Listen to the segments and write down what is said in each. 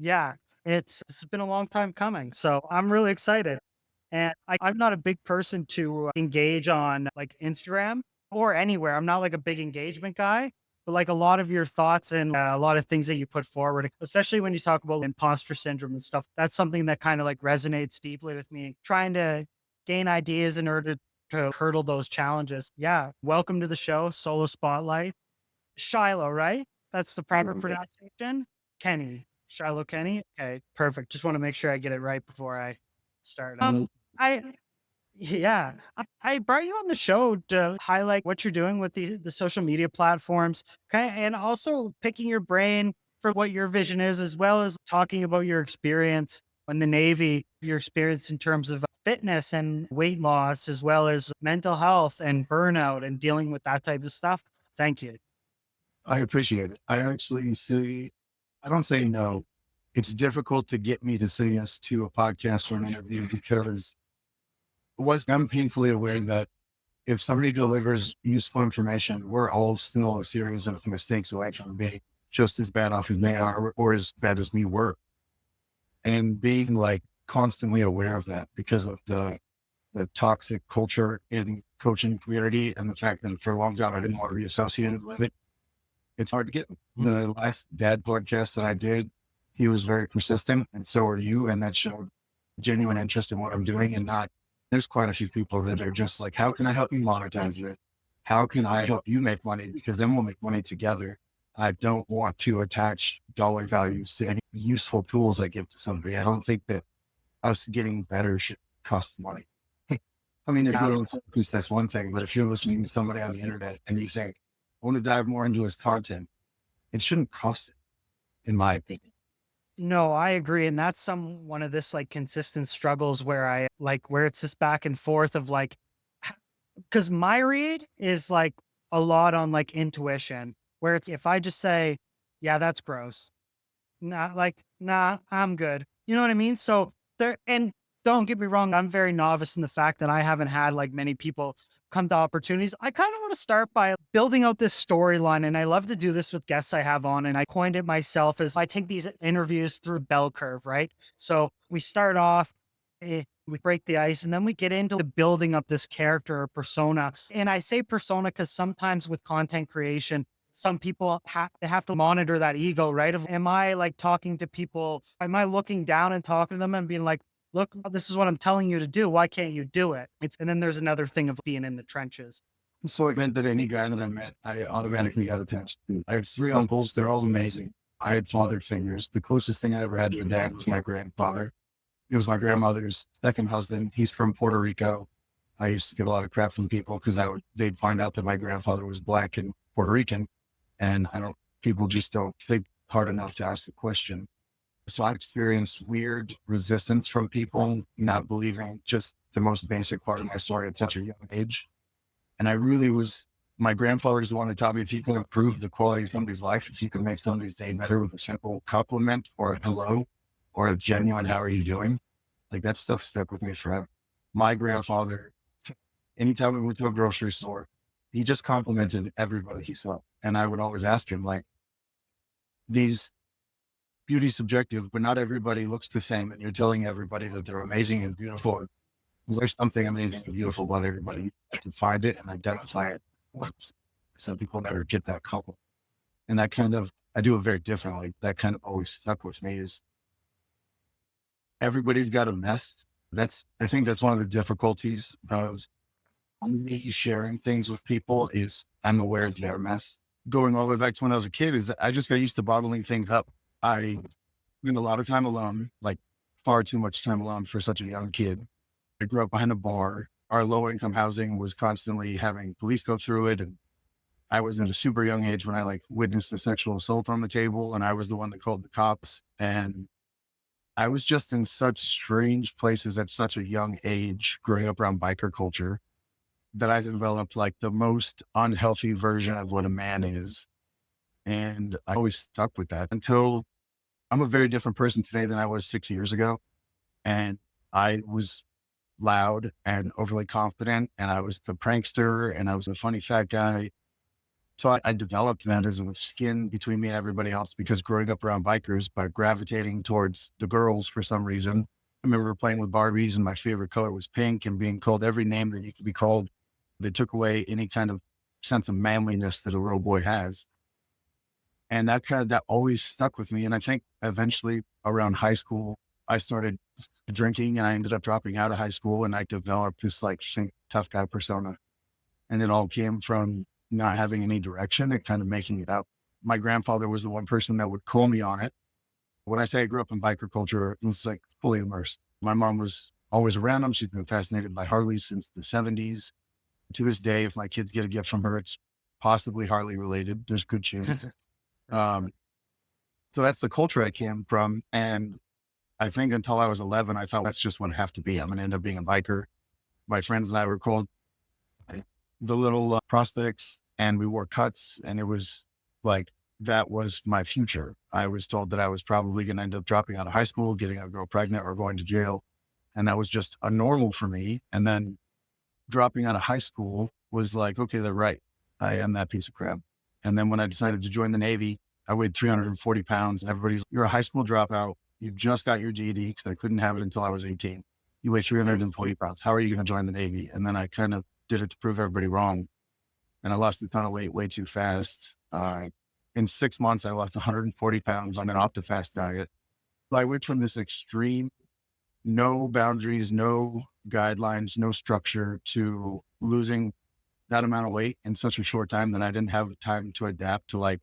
Yeah, it's been a long time coming, so I'm really excited. And I'm not a big person to engage on like Instagram or anywhere. I'm not like a big engagement guy, but like a lot of your thoughts and a lot of things that you put forward, especially when you talk about imposter syndrome and stuff, that's something that kind of like resonates deeply with me. Trying to gain ideas in order to hurdle those challenges. Yeah. Welcome to the show, Solo Spotlight. Shiloh, right? That's the proper pronunciation? Kenny. Shiloh Kenny? Okay, perfect. Just want to make sure I get it right before I start. I yeah, I brought you on the show to highlight what you're doing with the social media platforms, and also picking your brain for what your vision is, as well as talking about your experience in the Navy, your experience in terms of fitness and weight loss, as well as mental health and burnout and dealing with that type of stuff. Thank you. I appreciate it. I actually say, I don't say no. It's difficult to get me to say yes to a podcast or an interview because I'm painfully aware that if somebody delivers useful information, we're all still a series of mistakes away from being just as bad off as they are or as bad as we were. And being like constantly aware of that because of the toxic culture in coaching community and the fact that for a long time I didn't want to be associated with it. It's hard to get. The last dad podcast that I did, he was very persistent, and so are you. And that showed genuine interest in what I'm doing. And not, there's quite a few people that are just like, how can I help you monetize it? How can I help you make money? Because then we'll make money together. I don't want to attach dollar values to any useful tools I give to somebody. I don't think that us getting better should cost money. I mean, if you're on Syracuse, that's one thing, but if you're listening to somebody on the internet and you think, I want to dive more into his content, it shouldn't cost it, in my opinion. No, I agree. And that's one of this like consistent struggles where I like where it's this back and forth of like because my read is like a lot on like intuition, where it's if I just say, yeah, that's gross. Nah, I'm good. You know what I mean? So there, and don't get me wrong, I'm very novice in the fact that I haven't had like many people come to opportunities. I kind of want to start by building out this storyline. And I love to do this with guests I have on. And I coined it myself as I take these interviews through a bell curve, right? So we start off, we break the ice, and then we get into the building up this character or persona. And I say persona because sometimes with content creation, some people have to monitor that ego, right? Of am I like talking to people? Am I looking down and talking to them and being like, look, this is what I'm telling you to do. Why can't you do it? And then there's another thing of being in the trenches. So it meant that any guy that I met, I automatically got attached to. I have three uncles. They're all amazing. I had father figures. The closest thing I ever had to a dad was my grandfather. It was my grandmother's second husband. He's from Puerto Rico. I used to get a lot of crap from people because they'd find out that my grandfather was black and Puerto Rican. And people just don't think hard enough to ask the question. So I experienced weird resistance from people not believing just the most basic part of my story at such a young age. And my grandfather's the one that taught me if you can improve the quality of somebody's life, if you can make somebody's day better with a simple compliment or a hello or a genuine, how are you doing? Like that stuff stuck with me forever. My grandfather, anytime we went to a grocery store, he just complimented everybody he saw. And I would always ask him, like, these beauty subjective, but not everybody looks the same. And you're telling everybody that they're amazing and beautiful. There's something amazing and beautiful about everybody. You have to find it and identify it. Some people never get that couple. And I do it very differently. That kind of always stuck with me is everybody's got a mess. I think that's one of the difficulties of me sharing things with people is I'm aware of their mess. Going all the way back to when I was a kid is I just got used to bottling things up. I spent a lot of time alone, like far too much time alone for such a young kid. I grew up behind a bar. Our low income housing was constantly having police go through it. And I was at a super young age when I like witnessed a sexual assault on the table and I was the one that called the cops. And I was just in such strange places at such a young age, growing up around biker culture, that I developed like the most unhealthy version of what a man is. And I always stuck with that until I'm a very different person today than I was 6 years ago. And I was loud and overly confident. And I was the prankster and I was the funny fat guy. So I developed that as a skin between me and everybody else because growing up around bikers, by gravitating towards the girls for some reason. I remember playing with Barbies and my favorite color was pink and being called every name that you could be called. They took away any kind of sense of manliness that a little boy has. And that always stuck with me. And I think eventually around high school, I started drinking and I ended up dropping out of high school and I developed this like tough guy persona. And it all came from not having any direction and kind of making it up. My grandfather was the one person that would call me on it. When I say I grew up in biker culture, it was like fully immersed. My mom was always around them. She's been fascinated by Harleys since the 70s. To this day, if my kids get a gift from her, it's possibly Harley related. There's good chance. Um, so that's the culture I came from. And I think until I was 11, I thought that's just what I have to be. I'm going to end up being a biker. My friends and I were called the little prospects and we wore cuts and it was like, that was my future. I was told that I was probably going to end up dropping out of high school, getting a girl pregnant or going to jail. And that was just a normal for me. And then dropping out of high school was like, okay, they're right. I am that piece of crap. And then when I decided to join the Navy, I weighed 340 pounds. And everybody's, you're a high school dropout. You just got your GED because I couldn't have it until I was 18. You weigh 340 pounds. How are you going to join the Navy? And then I kind of did it to prove everybody wrong. And I lost a ton of weight way too fast. In 6 months, I lost 140 pounds on an OptiFast diet. I went from this extreme, no boundaries, no guidelines, no structure to losing that amount of weight in such a short time that I didn't have time to adapt to like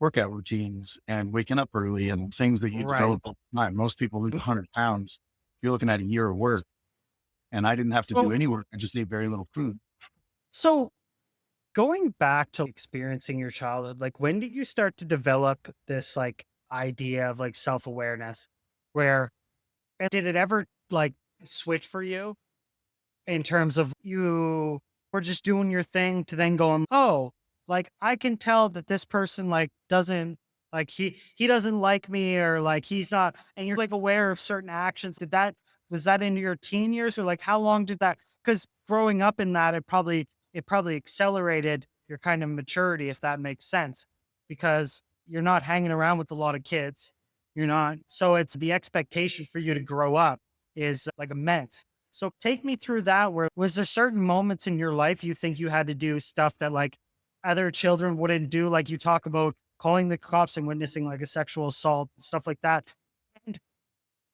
workout routines and waking up early and things that you Right. develop over time. Most people lose 100 pounds. You're looking at a year of work and I didn't have to do So, any work. I just ate very little food. so going back to experiencing your childhood, like when did you start to develop this like idea of like self-awareness where and did it ever like switch for you in terms of you were just doing your thing to then going, oh, like I can tell that this person like doesn't like he doesn't like me or like he's not and you're like aware of certain actions. Did that was that in your teen years or like how long did that because growing up in that it probably accelerated your kind of maturity if that makes sense because you're not hanging around with a lot of kids. You're not so it's the expectation for you to grow up is like immense. So take me through that. Where was there certain moments in your life you think you had to do stuff that like other children wouldn't do? Like you talk about calling the cops and witnessing like a sexual assault, stuff like that. And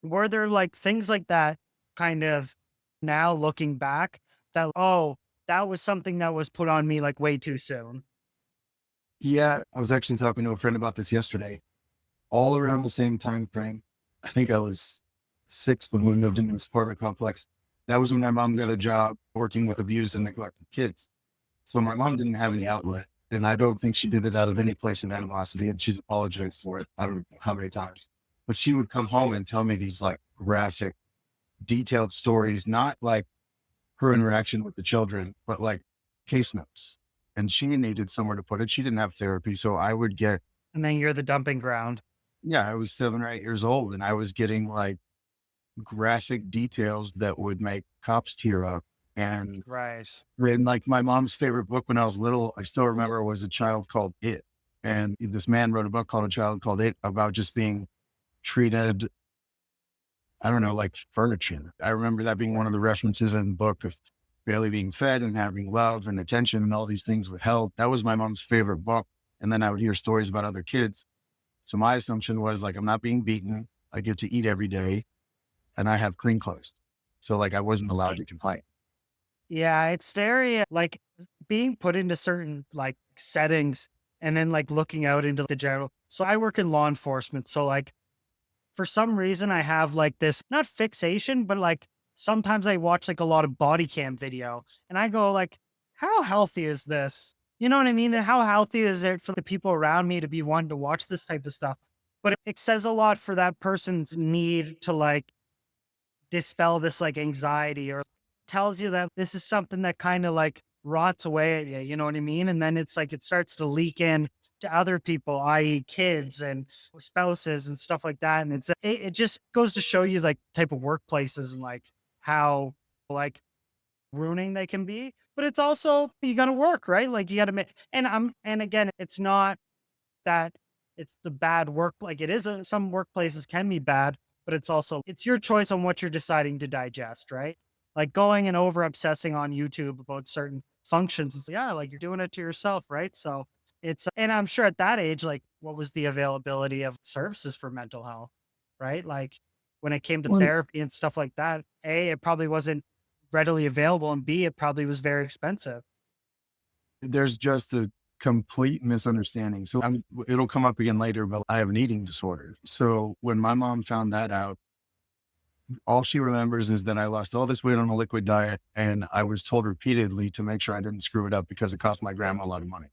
were there like things like that kind of now looking back that, oh, that was something that was put on me like way too soon? Yeah. I was actually talking to a friend about this yesterday, all around the same time frame. I think I was 6 when we moved into this apartment complex. That was when my mom got a job working with abused and neglected kids. So my mom didn't have any outlet. And I don't think she did it out of any place of animosity. And she's apologized for it. I don't know how many times. But she would come home and tell me these like graphic, detailed stories, not like her interaction with the children, but like case notes. And she needed somewhere to put it. She didn't have therapy. So I would get, And then you're the dumping ground. yeah, I was 7 or 8 years old and I was getting like graphic details that would make cops tear up. And Right. when like my mom's favorite book when I was little, I still remember was a child called It. And this man wrote a book called A Child Called It about just being treated, I don't know, like furniture. I remember that being one of the references in the book of barely being fed and having love and attention and all these things withheld. That was my mom's favorite book. And then I would hear stories about other kids. So my assumption was like, I'm not being beaten. I get to eat every day and I have clean clothes. So like I wasn't allowed to complain. Yeah, it's very like being put into certain like settings and then like looking out into the general. So I work in law enforcement. So like for some reason I have like this not fixation, but like sometimes I watch like a lot of body cam video and I go like, how healthy is this? You know what I mean? And how healthy is it for the people around me to be wanting to watch this type of stuff? But it says a lot for that person's need to like dispel this like anxiety or tells you that this is something that kind of like rots away at you, you know what I mean? And then it's like it starts to leak in to other people, i.e., kids and spouses and stuff like that. And it just goes to show you like type of workplaces and like how like ruining they can be. but it's also, you got to work, right? Like you got to make, and again, it's not that it's the bad work. Like it is, some workplaces can be bad, but it's also, it's your choice on what you're deciding to digest, right? Like going and over obsessing on YouTube about certain functions. Yeah. Like you're doing it to yourself. Right. So it's, and I'm sure at that age, like what was the availability of services for mental health, right? Like when it came to Well, therapy and stuff like that, A, it probably wasn't readily available, and B, it probably was very expensive. there's just a complete misunderstanding. So it'll come up again later, but I have an eating disorder. So when my mom found that out, all she remembers is that I lost all this weight on a liquid diet. And I was told repeatedly to make sure I didn't screw it up because it cost my grandma a lot of money.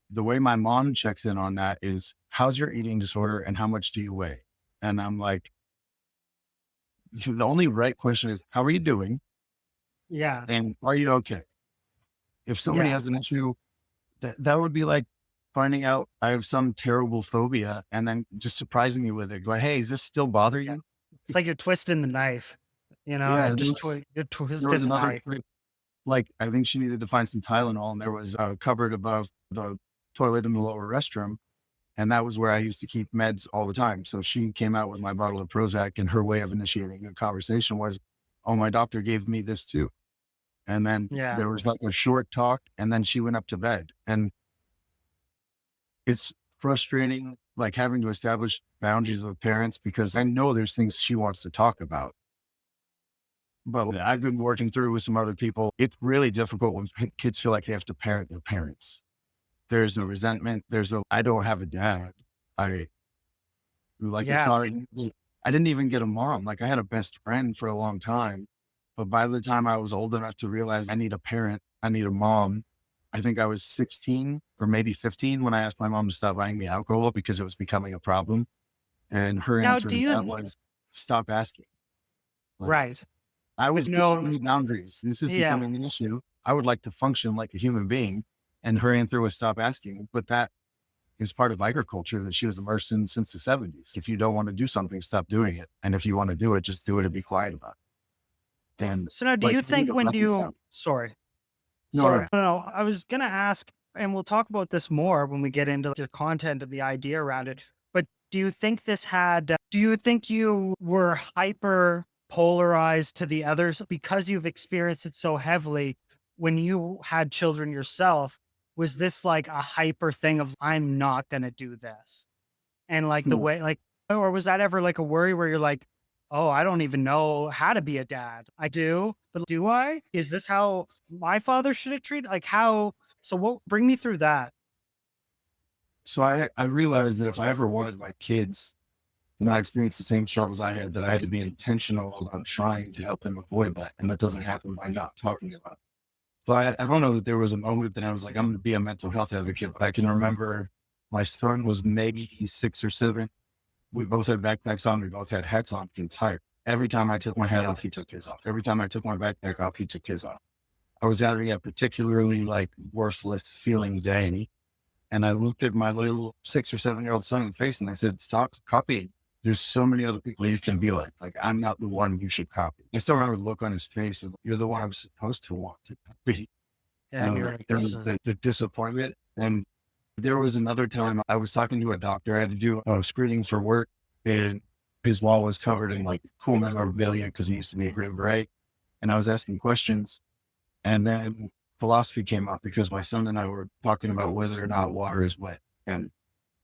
The way my mom checks in on that is, how's your eating disorder and how much do you weigh? And I'm like, the only right question is, how are you doing? Yeah. And are you okay? If somebody Yeah. has an issue, that would be like finding out I have some terrible phobia and then just surprising me with it. Going, hey, does this still bother Yeah. you? It's like you're twisting the knife, Yeah. you're just you're There was twisting the another knife. trip, like, I think she needed to find some Tylenol, and there was a cupboard above the toilet in the lower restroom. And that was where I used to keep meds all the time. So she came out with my bottle of Prozac, and her way of initiating a conversation was, oh, my doctor gave me this too. And then Yeah. there was like a short talk, and then she went up to bed. And it's frustrating, like having to establish boundaries with parents, because I know there's things she wants to talk about. But I've been working through with some other people. It's really difficult when kids feel like they have to parent their parents. There's a resentment. I don't have a dad. I like, it's Yeah. not, I didn't even get a mom. Like I had a best friend for a long time, but by the time I was old enough to realize I need a parent, I need a mom, I think I was 16 or maybe 15 when I asked my mom to stop buying me alcohol because it was becoming a problem. And her Now, answer do to that you, was, stop asking. Like, right. I But was giving no, you boundaries. This is yeah. becoming an issue. I would like to function like a human being. And her answer was, stop asking. But that is part of agriculture that she was immersed in since the 70s. If you don't want to do something, stop doing it. And if you want to do it, just do it and be quiet about it. And So now, do like, you we need think to when you, reconcile. sorry, No, no. no, no, I was going to ask, and we'll talk about this more when we get into the content of the idea around it. But do you think this had, do you think you were hyper polarized to the others because you've experienced it so heavily when you had children yourself? Was this like a hyper thing of, I'm not going to do this? And like the No. way, like, or was that ever like a worry where you're like, oh, I don't even know how to be a dad. I do, but do I? Is this how my father should have treated? Like how? So what? Bring me through that. So I realized that if I ever wanted my kids to not experience the same struggles I had, that I had to be intentional about trying to help them avoid that. And that doesn't happen by not talking about it. So I don't know that there was a moment that I was like, I'm going to be a mental health advocate, but I can remember my son was maybe 6 or 7. We both had backpacks on. We both had hats on the entire. Every time I took my hat off, he took his off. Every time I took my backpack off, he took his off. I was having a particularly like worthless feeling day. And I looked at my little 6 or 7-year-old son in the face and I said, stop copying. There's so many other people you can be like. Like, I'm not the one you should copy. I still remember the look on his face of, you're the one I'm supposed to want to copy. Yeah, and you're like, There this was is the disappointment. And there was another time I was talking to a doctor. I had to do a screening for work, and his wall was covered in like cool memorabilia because he used to be a Green Beret. And I was asking questions, and then philosophy came up because my son and I were talking about whether or not water is wet. And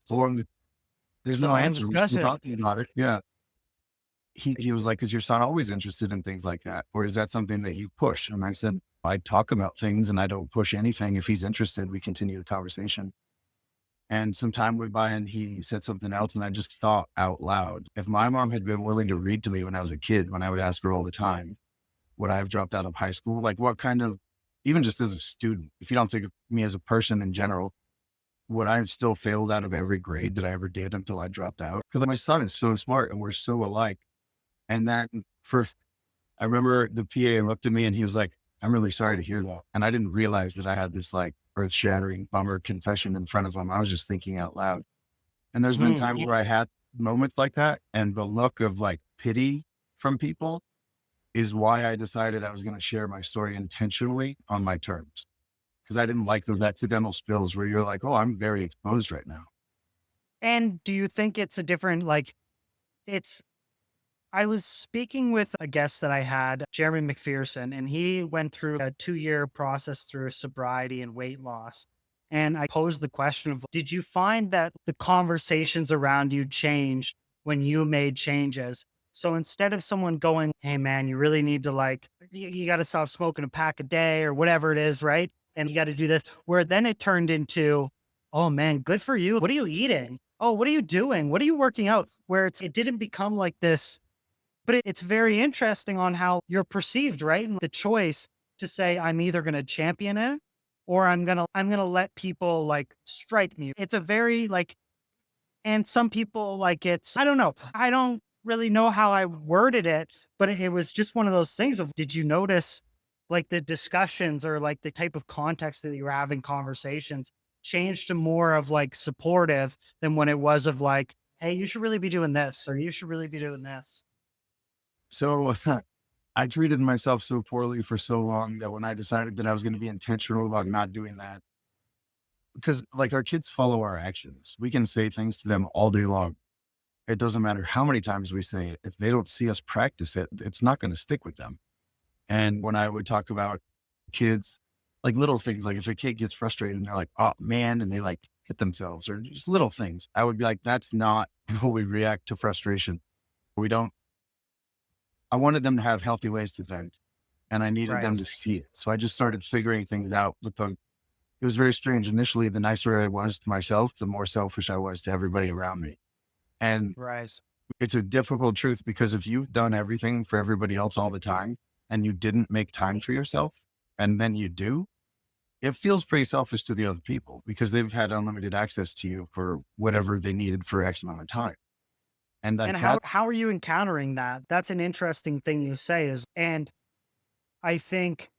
for him, there's it's a no long answer. We're still discussion. talking about it. Yeah. He was like, is your son always interested in things like that? Or is that something that you push? And I said, I talk about things and I don't push anything. If he's interested, we continue the conversation. And some time went by and he said something else. And I just thought out loud, if my mom had been willing to read to me when I was a kid, when I would ask her all the time, would I have dropped out of high school? Like what kind of, even just as a student, if you don't think of me as a person in general, would I have still failed out of every grade that I ever did until I dropped out? Because my son is so smart and we're so alike. And that first, I remember the PA looked at me and he was like, I'm really sorry to hear that. And I didn't realize that I had this like earth shattering bummer confession in front of him. I was just thinking out loud. And there's been times Yeah. where I had moments like that and the look of like pity from people. is why I decided I was going to share my story intentionally on my terms. Because I didn't like those accidental spills where you're like, oh, I'm very exposed right now. And do you think it's a different, like, it's, I was speaking with a guest that I had, Jeremy McPherson, and he went through a 2-year process through sobriety and weight loss. And I posed the question of, did you find that the conversations around you changed when you made changes? So instead of someone going, hey man, you really need to like, you got to stop smoking a pack a day or whatever it is, right? And you got to do this, where then it turned into, oh man, good for you. What are you eating? Oh, what are you doing? What are you working out? Where it didn't become like this, but it's very interesting on how you're perceived, right? And the choice to say, I'm either going to champion it or I'm going to let people like strike me. It's a very like, and some people like it's, I don't know. I don't really know how I worded it, but it was just one of those things of, did you notice like the discussions or like the type of context that you were having conversations changed to more of like supportive than when it was of like, hey, you should really be doing this or you should really be doing this. So I treated myself so poorly for so long that when I decided that I was going to be intentional about not doing that, because like our kids follow our actions, we can say things to them all day long. It doesn't matter how many times we say it. If they don't see us practice it, it's not going to stick with them. And when I would talk about kids, like little things, like if a kid gets frustrated and they're like, oh man, and they like hit themselves or just little things, I would be like, that's not how we react to frustration. We don't, I wanted them to have healthy ways to vent and I needed them Right. to see it. So I just started figuring things out with them. It was very strange. Initially, the nicer I was to myself, the more selfish I was to everybody around me. And Right. it's a difficult truth because if you've done everything for everybody else all the time and you didn't make time for yourself and then you do, it feels pretty selfish to the other people because they've had unlimited access to you for whatever they needed for X amount of time. And like And how that's how are you encountering that? That's an interesting thing you say is, and I think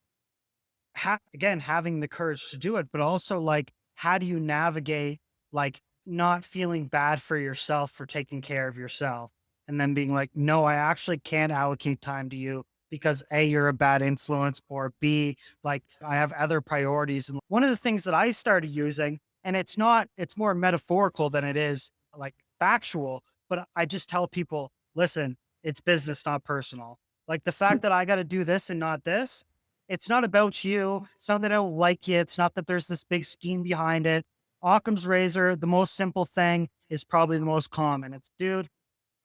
again, having the courage to do it, but also like, how do you navigate like not feeling bad for yourself for taking care of yourself and then being like, no, I actually can't allocate time to you because A, you're a bad influence, or B, like I have other priorities. And one of the things that I started using, and it's not, it's more metaphorical than it is like factual, but I just tell people, listen, it's business, not personal. Like the fact that I got to do this and not this, it's not about you. It's not that I don't like you. It's not that there's this big scheme behind it. Occam's razor, the most simple thing is probably the most common. It's, dude,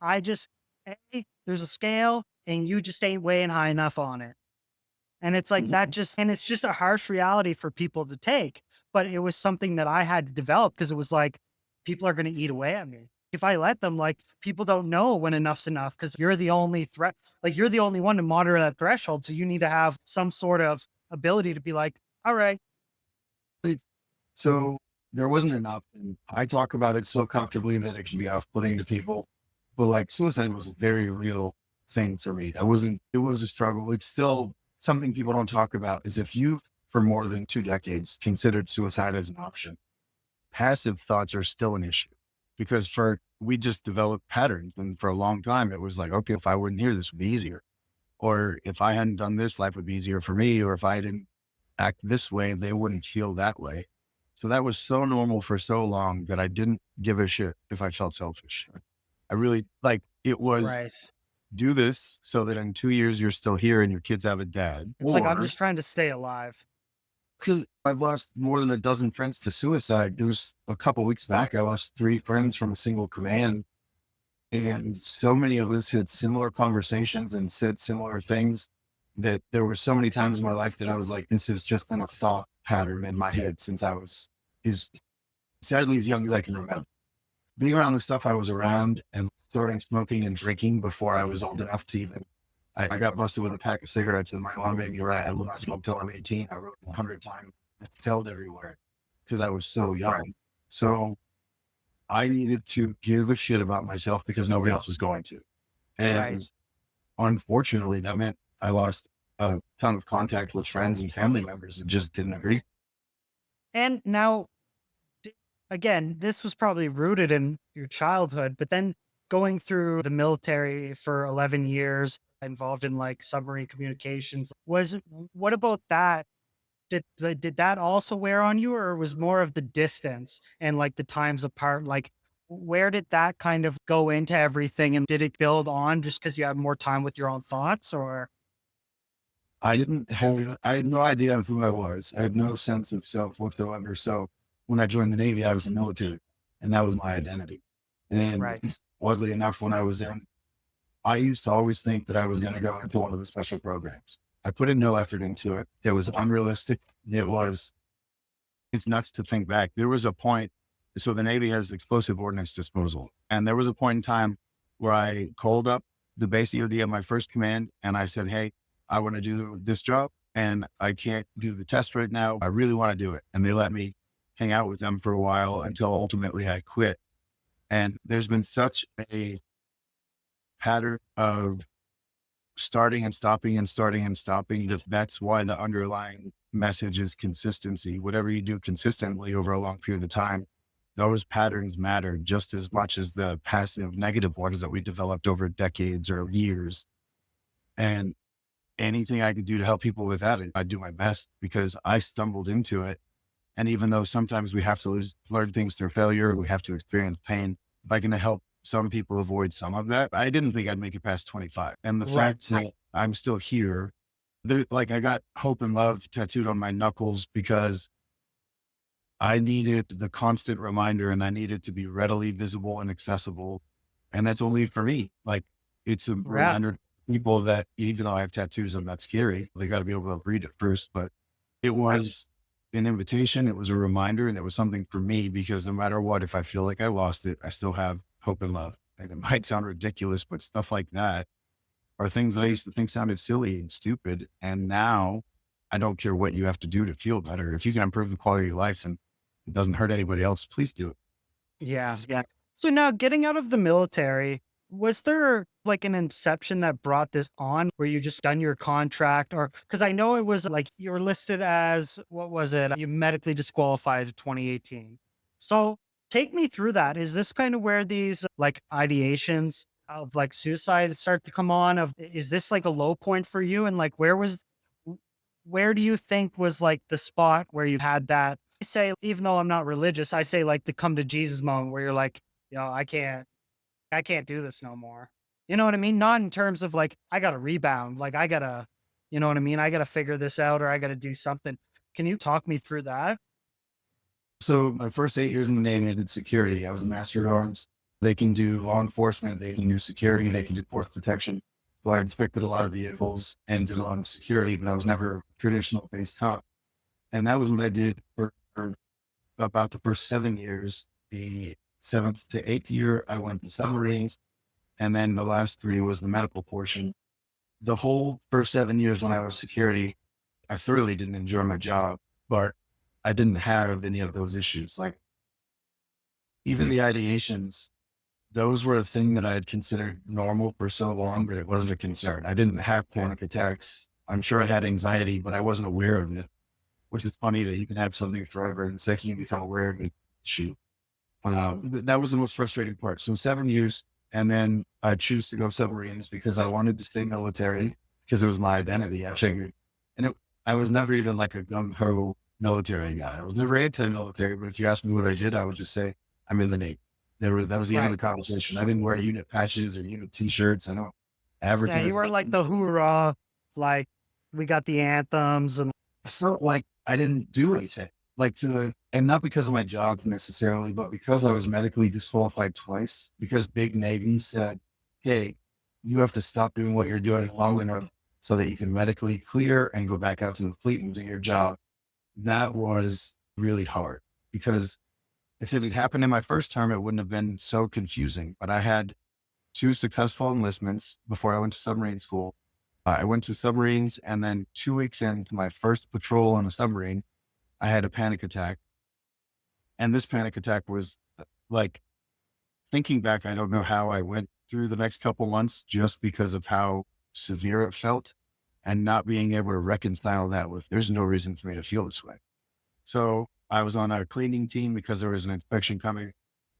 I just, hey, there's a scale and you just ain't weighing high enough on it. And it's like that just, and it's just a harsh reality for people to take. But it was something that I had to develop because it was like, people are going to eat away at me. If I let them, like, people don't know when enough's enough because you're the only threat, like, you're the only one to monitor that threshold. So you need to have some sort of ability to be like, all right, it's, so there wasn't enough. And I talk about it so comfortably that it can be off putting to people. But like suicide was a very real thing for me. It was a struggle. It's still something people don't talk about is if you've for more than 2 decades considered suicide as an option, passive thoughts are still an issue because we just developed patterns. And for a long time, it was like, okay, if I wouldn't hear this would be easier. Or if I hadn't done this, life would be easier for me. Or if I didn't act this way, they wouldn't feel that way. So that was so normal for so long that I didn't give a shit if I felt selfish. I really like it was right. do this so that in 2 years you're still here and your kids have a dad. It's like, I'm Or just trying to stay alive. because I've lost more than a dozen friends to suicide. There was a couple weeks back, I lost 3 friends from a single command. And so many of us had similar conversations and said similar things that there were so many times in my life that I was like, this has just been a thought pattern in my head since I was as sadly as young as I can remember. Being around the stuff I was around and starting smoking and drinking before I was old enough to even, I got busted with a pack of cigarettes and my mom made me write, I will not smoke till I'm 18. I wrote 100 times, I failed everywhere because I was so young. So I needed to give a shit about myself because nobody else was going to. Right. And unfortunately, that meant I lost a ton of contact with friends and family members that just didn't agree. And now, again, this was probably rooted in your childhood, but then going through the military for 11 years, involved in like submarine communications. What about that? Did that also wear on you, or was more of the distance and like the times apart? Like, where did that kind of go into everything, and did it build on just because you had more time with your own thoughts, or I had no idea of who I was. I had no sense of self whatsoever. So when I joined the Navy, I was in the military and that was my identity. And right? oddly enough, when I was in, I used to always think that I was going to go into one of the special programs. I put in no effort into it. It was unrealistic. It's nuts to think back. There was a point, so the Navy has explosive ordnance disposal. And there was a point in time where I called up the base EOD of my first command and I said, hey, I want to do this job and I can't do the test right now. I really want to do it. And they let me hang out with them for a while until ultimately I quit. And there's been such a pattern of starting and stopping and starting and stopping. That's why the underlying message is consistency. Whatever you do consistently over a long period of time, those patterns matter just as much as the passive negative ones that we developed over decades or years. And anything I could do to help people with that, I do my best because I stumbled into it. And even though sometimes we have to learn things through failure, we have to experience pain, if I can help some people avoid some of that, I didn't think I'd make it past 25. And the Right. fact that I'm still here, like I got hope and love tattooed on my knuckles because I needed the constant reminder and I needed to be readily visible and accessible. And that's only for me. Like it's a Yeah. reminder to people that even though I have tattoos, I'm not scary. They got to be able to read it first. But it was an invitation. It was a reminder and it was something for me because no matter what, if I feel like I lost it, I still have hope and love. And it might sound ridiculous, but stuff like that are things that I used to think sounded silly and stupid. And now I don't care what you have to do to feel better. If you can improve the quality of your life and it doesn't hurt anybody else, please do it. Yeah, yeah. So now getting out of the military, was there like an inception that brought this on where you just done your contract, or because I know it was like you were listed as what was it? You medically disqualified in 2018. So take me through that. Is this kind of where these like ideations of like suicide start to come on? Is this like a low point for you? And like where do you think was like the spot where you had that? I say, even though I'm not religious, I say like the come to Jesus moment where you're like, I can't do this no more. You know what I mean? Not in terms of like, I got to rebound. Like I got to, you know what I mean? I got to figure this out or I got to do something. Can you talk me through that? So my first 8 years in the Navy, I did security. I was a master of arms. They can do law enforcement. They can do security. They can do force protection. So I inspected a lot of vehicles and did a lot of security, but I was never traditional based cop. And that was what I did for about the first 7 years. The seventh to eighth year, I went to submarines. And then the last three was the medical portion. The whole first 7 years when I was security, I thoroughly didn't enjoy my job, but I didn't have any of those issues. Like even the ideations, those were a thing that I had considered normal for so long that it wasn't a concern. I didn't have panic attacks. I'm sure I had anxiety, but I wasn't aware of it, which is funny that you can have something forever and the second you become aware of it, shoot. That was the most frustrating part. So 7 years, and then I choose to go submarines because I wanted to stay military because it was my identity. I figured, and I was never even like a gung ho military guy. I was never anti-military, but if you asked me what I did, I would just say I'm in the Navy. That was the end of Right. the conversation. I didn't wear unit patches or unit T-shirts. I know Yeah. You averages. were like the hoorah, like we got the anthems and I felt like I didn't do anything. And not because of my job necessarily, but because I was medically disqualified twice, because Big Navy said, hey, you have to stop doing what you're doing long enough so that you can medically clear and go back out to the fleet and do your job. That was really hard because if it had happened in my first term, it wouldn't have been so confusing. But I had two successful enlistments before I went to submarine school. I went to submarines, and then 2 weeks into my first patrol on a submarine, I had a panic attack. And this panic attack was like, thinking back, I don't know how I went through the next couple months just because of how severe it felt and not being able to reconcile that with there's no reason for me to feel this way. So I was on a cleaning team because there was an inspection coming.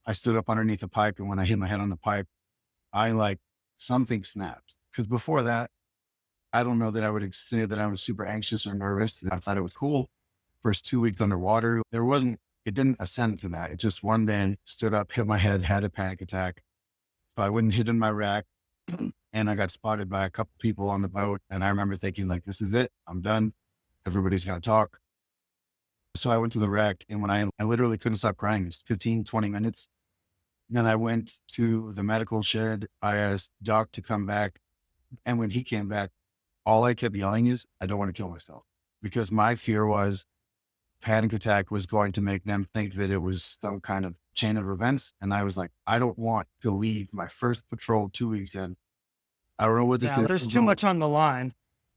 I stood up underneath a pipe, and when I hit my head on the pipe, I like something snapped. Because before that, I don't know that I would say that I was super anxious or nervous. I thought it was cool. First 2 weeks underwater, it didn't ascend to that. It just one day stood up, hit my head, had a panic attack. So I went and hid in my rack and I got spotted by a couple people on the boat. And I remember thinking like, this is it. I'm done. Everybody's going to talk. So I went to the wreck, and when I literally couldn't stop crying. It was 15, 20 minutes. Then I went to the medical shed. I asked Doc to come back. And when he came back, all I kept yelling is, I don't want to kill myself, because my fear was panic attack was going to make them think that it was some kind of chain of events. And I was like, I don't want to leave my first patrol 2 weeks in. I don't know what this Yeah, is. there's too much on the line.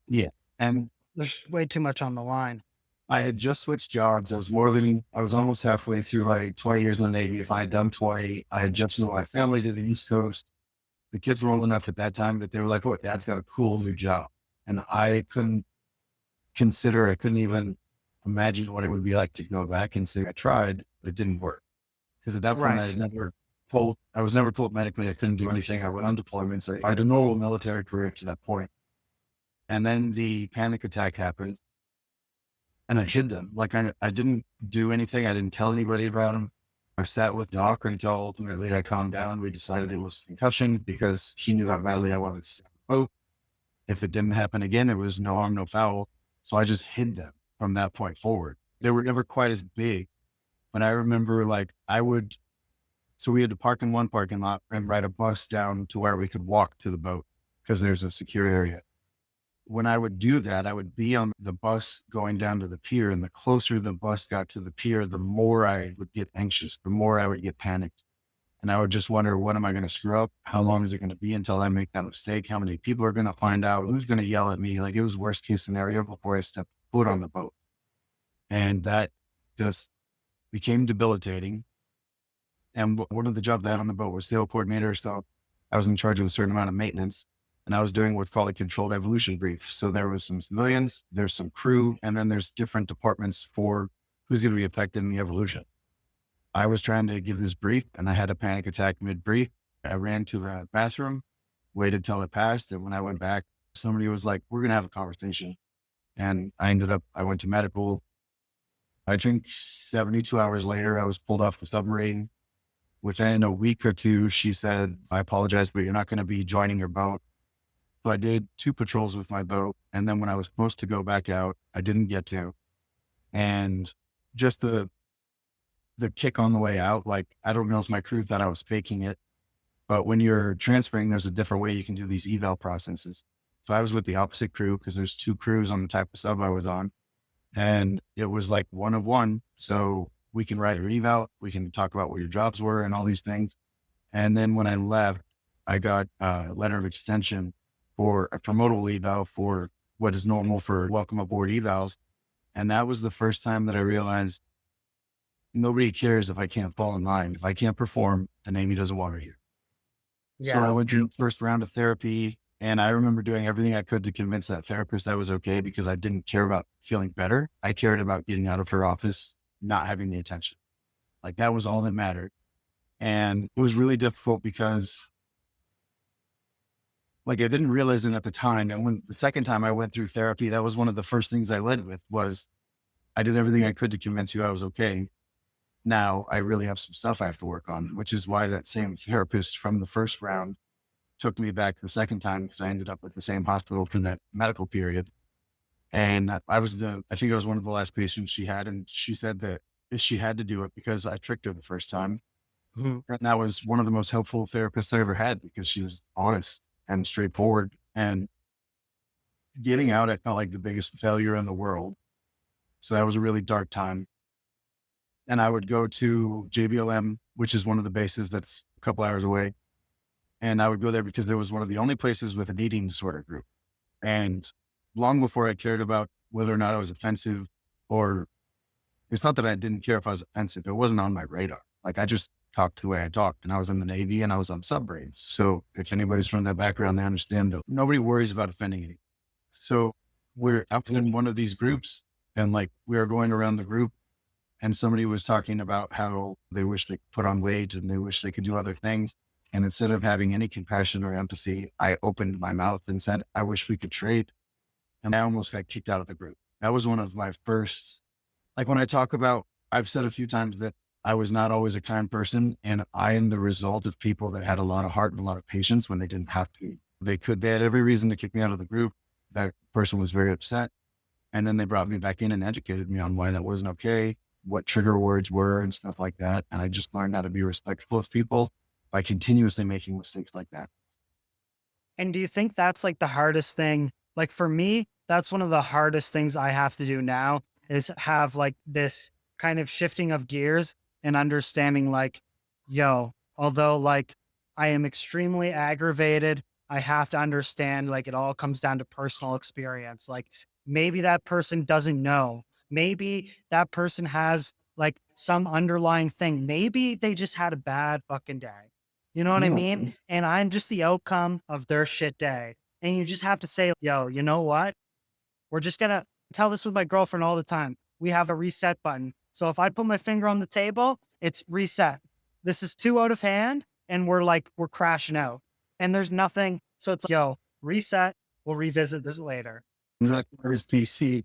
Yeah. And There's way too much on the line. I had just switched jobs. I was almost halfway through like 20 years in the Navy. If I had done 20, I had just moved my family to the East Coast. The kids were old enough at that time that they were like, oh, dad's got a cool new job. And I couldn't even imagine what it would be like to go back and say, I tried, but it didn't work. Because at that point, Right. I was never told medically I couldn't do anything. I went on deployment. So I had a normal military career to that point. And then the panic attack happened. And I hid them. Like I didn't do anything. I didn't tell anybody about them. I sat with Doc until ultimately I calmed down. We decided it was concussion because he knew how badly I wanted to stay on the boat. If it didn't happen again, it was no harm, no foul. So I just hid them from that point forward. They were never quite as big. But I remember so we had to park in one parking lot and ride a bus down to where we could walk to the boat because there's a secure area. When I would do that, I would be on the bus going down to the pier. And the closer the bus got to the pier, the more I would get anxious, the more I would get panicked. And I would just wonder, what am I going to screw up? How long is it going to be until I make that mistake? How many people are going to find out? Who's going to yell at me? Like, it was worst case scenario before I stepped foot on the boat. And that just became debilitating. And one of the jobs I had on the boat was sail coordinator. So I was in charge of a certain amount of maintenance. And I was doing what's called a controlled evolution brief. So there was some civilians, there's some crew, and then there's different departments for who's going to be affected in the evolution. I was trying to give this brief and I had a panic attack mid-brief. I ran to the bathroom, waited till it passed. And when I went back, somebody was like, we're going to have a conversation. And I went to medical. I think 72 hours later, I was pulled off the submarine. Within a week or two, she said, I apologize, but you're not going to be joining your boat. So I did 2 patrols with my boat. And then when I was supposed to go back out, I didn't get to. And just the kick on the way out, like, I don't know if my crew thought I was faking it, but when you're transferring, there's a different way you can do these eval processes. So I was with the opposite crew because there's 2 crews on the type of sub I was on. And it was like one of one. So we can write your eval. We can talk about what your jobs were and all these things. And then when I left, I got a letter of extension for a promotable eval for what is normal for welcome aboard evals. And that was the first time that I realized nobody cares if I can't fall in line. If I can't perform, the Navy doesn't want me here. So I went to the first round of therapy, and I remember doing everything I could to convince that therapist I was okay, because I didn't care about feeling better. I cared about getting out of her office, not having the attention. Like, that was all that mattered. And it was really difficult because, like, I didn't realize it at the time. And when the second time I went through therapy, that was one of the first things I led with was I did everything I could to convince you I was okay. Now I really have some stuff I have to work on, which is why that same therapist from the first round took me back the second time, because I ended up at the same hospital for that medical period. And I think I was one of the last patients she had. And she said that she had to do it because I tricked her the first time. Mhm. And that was one of the most helpful therapists I ever had, because she was honest and straightforward. And getting out, I felt like the biggest failure in the world. So that was a really dark time. And I would go to JBLM, which is one of the bases that's a couple hours away. And I would go there because it was one of the only places with an eating disorder group. And long before I cared about whether or not I was offensive, or it's not that I didn't care if I was offensive, it wasn't on my radar. Like, I just talked the way I talked, and I was in the Navy and I was on submarines. So if anybody's from that background, they understand that nobody worries about offending anyone. So we're up in one of these groups, and like, we were going around the group, and somebody was talking about how they wish they could put on weight and they wish they could do other things. And instead of having any compassion or empathy, I opened my mouth and said, I wish we could trade. And I almost got kicked out of the group. That was one of my first, like when I talk about, I've said a few times that I was not always a kind person, and I am the result of people that had a lot of heart and a lot of patience when they didn't have to. They had every reason to kick me out of the group. That person was very upset. And then they brought me back in and educated me on why that wasn't okay, what trigger words were and stuff like that. And I just learned how to be respectful of people by continuously making mistakes like that. And do you think that's like the hardest thing? Like for me, that's one of the hardest things I have to do now is have like this kind of shifting of gears and understanding like, yo, although like I am extremely aggravated, I have to understand like it all comes down to personal experience. Like maybe that person doesn't know. Maybe that person has like some underlying thing. Maybe they just had a bad fucking day. You know what I Yeah. mean? And I'm just the outcome of their shit day. And you just have to say, yo, you know what? We're just gonna tell this with my girlfriend all the time. We have a reset button. So if I put my finger on the table, it's reset. This is too out of hand and we're crashing out. And there's nothing. So it's like, yo, reset. We'll revisit this later. That is PC.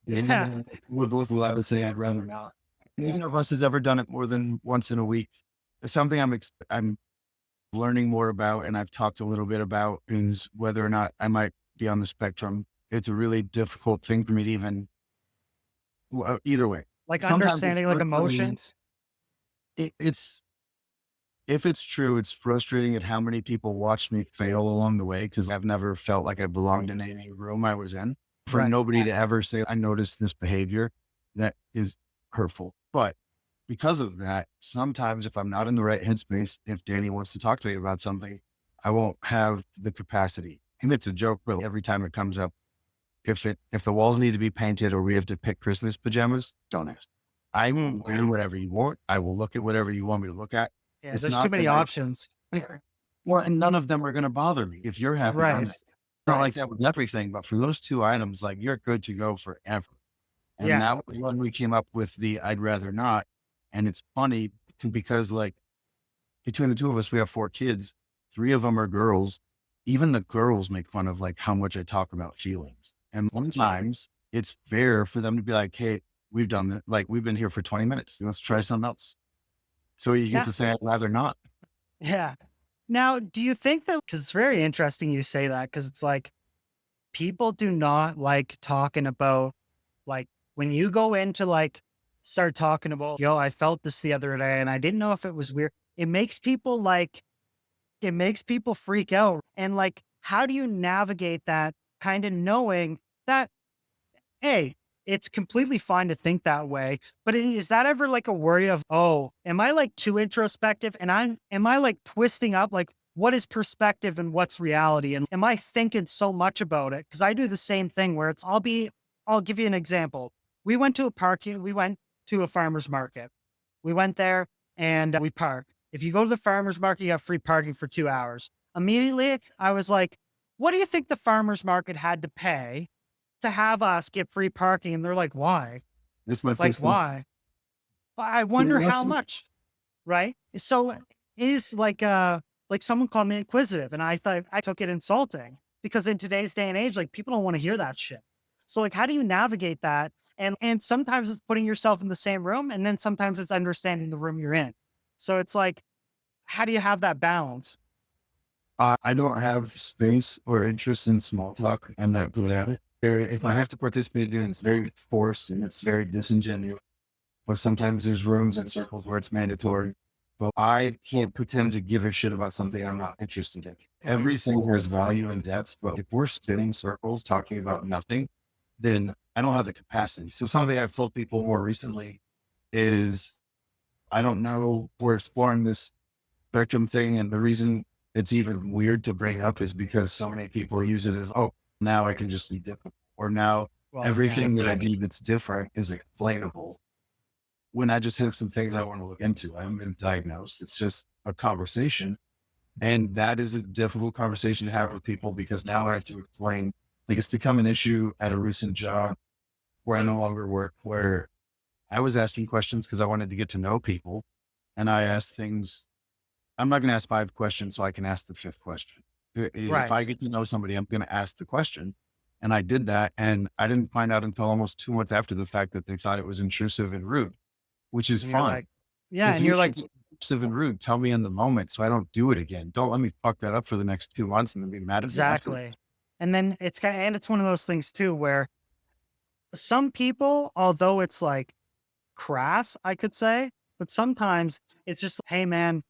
Yeah. And we're both allowed to say, I'd rather not. Neither of us has ever done it more than once in a week. Something I'm learning more about, and I've talked a little bit about, is whether or not I might be on the spectrum. It's a really difficult thing for me to even, well, either way. Like Sometimes it's understanding like frustrating. emotions. It's, if it's true, it's frustrating at how many people watched me fail along the way, because I've never felt like I belonged in any room I was in. For Right. nobody to ever say, I noticed this behavior that is hurtful. But because of that, sometimes if I'm not in the right headspace, if Danny wants to talk to me about something, I won't have the capacity. And it's a joke, but every time it comes up, if the walls need to be painted or we have to pick Christmas pajamas, don't ask. I will wear whatever you want. I will look at whatever you want me to look at. Yeah. It's There's too not many that I, options. well, and none of them are going to bother me. If you're happy, I'm Right. happy. It's not like that with everything, but for those two items, like you're good to go forever. And Yeah. that was when we came up with the I'd rather not. And it's funny because like between the two of us, we have 4 kids. 3 of them are girls. Even the girls make fun of like how much I talk about feelings. And sometimes it's fair for them to be like, hey, we've done that. Like we've been here for 20 minutes. Let's try something else. So you get Yeah. to say, I'd rather not. Yeah. Now, do you think that, because it's very interesting you say that, because it's like people do not like talking about, like, when you go into like, start talking about, yo, I felt this the other day and I didn't know if it was weird. It makes people like, it makes people freak out. And like, how do you navigate that kind of knowing that, hey, it's completely fine to think that way, but is that ever like a worry of, oh, am I like too introspective and am I like twisting up like what is perspective and what's reality? And am I thinking so much about it? Cause I do the same thing where I'll give you an example. We went to a farmer's market. We went there and we parked. If you go to the farmer's market, you have free parking for 2 hours. Immediately, I was like, what do you think the farmer's market had to pay to have us get free parking? And they're like, why? This is my Like, first question. why? I wonder how Curiosity. much, right? So it is like someone called me inquisitive and I thought I took it insulting because in today's day and age, like people don't want to hear that shit. So like, how do you navigate that? And sometimes it's putting yourself in the same room and then sometimes it's understanding the room you're in. So it's like, how do you have that balance? I don't have space or interest in small talk. I'm not good at it. If I have to participate in it, it's very forced and it's very disingenuous. But sometimes there's rooms and circles where it's mandatory. But I can't pretend to give a shit about something I'm not interested in. Everything has value and depth, but if we're spinning circles talking about nothing, then I don't have the capacity. So something I've told people more recently is I don't know, we're exploring this spectrum thing. And the reason it's even weird to bring up is because so many people use it as, oh, now I can just be different. Or now Well, yeah. everything that I do that's different is explainable when I just have some things I want to look into. I haven't been diagnosed. It's just a conversation. And that is a difficult conversation to have with people because now I have to explain, like it's become an issue at a recent job where I no longer work, where I was asking questions because I wanted to get to know people. And I asked things I'm not going to ask 5 questions so I can ask the fifth question. If Right. I get to know somebody, I'm going to ask the question. And I did that. And I didn't find out until almost 2 months after the fact that they thought it was intrusive and rude, which is And you're fine. like, yeah. If And you you're like, think it's intrusive and rude, tell me in the moment so I don't do it again. Don't let me fuck that up for the next 2 months and then be mad at me after. exactly. And then it's kind of, and it's one of those things too, where some people, although it's like crass, I could say, but sometimes it's just, hey man,